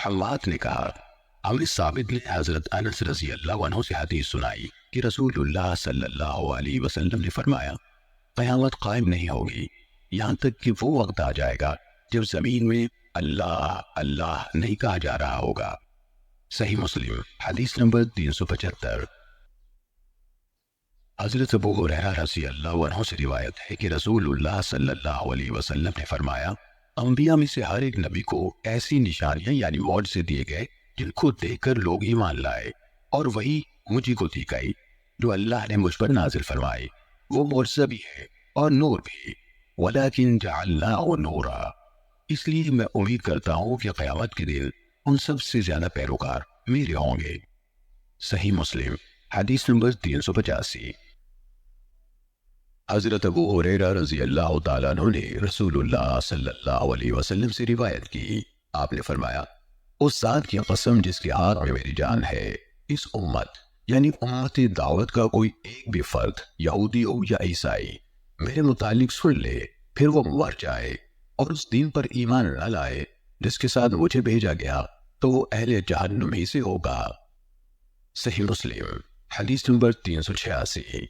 حماد نے کہا، ہمیں ثابت نے حضرت انس رضی اللہ عنہ سے حدیث سنائی کہ رسول اللہ صلی اللہ علیہ وسلم نے فرمایا، قیامت قائم نہیں ہوگی یہاں تک کہ وہ وقت آ جائے گا جب زمین میں اللہ اللہ نہیں کہا جا رہا ہوگا۔ صحیح مسلم حدیث نمبر 375۔ حضرت ابو ہریرہ رضی اللہ عنہ سے روایت ہے کہ رسول اللہ صلی اللہ علیہ وسلم نے فرمایا، انبیاء میں سے ہر ایک نبی کو ایسی نشانیاں یعنی معجزے دیے گئے جن کو دیکھ کر لوگ ایمان لائے، اور وہی مجھے کو دی گئی جو اللہ نے مجھ پر نازل فرمائی۔ وہ معجزہ بھی ہے اور نور بھی، ولیکن جعلناہ نورا، اس لیے میں امید کرتا ہوں کہ قیامت کے دن ان سب سے زیادہ پیروکار میرے ہوں گے۔ صحیح مسلم حدیث نمبر 385۔ حضرت ابو ہریرہ رضی اللہ تعالیٰ عنہ نے رسول اللہ صلی اللہ علیہ وسلم سے روایت کی، آپ نے فرمایا، اس ذات کی قسم جس کے ہاتھ میں میری جان ہے، اس امت یعنی امت دعوت کا کوئی ایک بھی فرد یہودی ہو یا عیسائی میرے متعلق سن لے، پھر وہ مر جائے اور اس دین پر ایمان نہ لائے جس کے ساتھ مجھے بھیجا گیا، تو وہ اہل جہنم ہی سے ہوگا۔ صحیح مسلم حدیث نمبر 386۔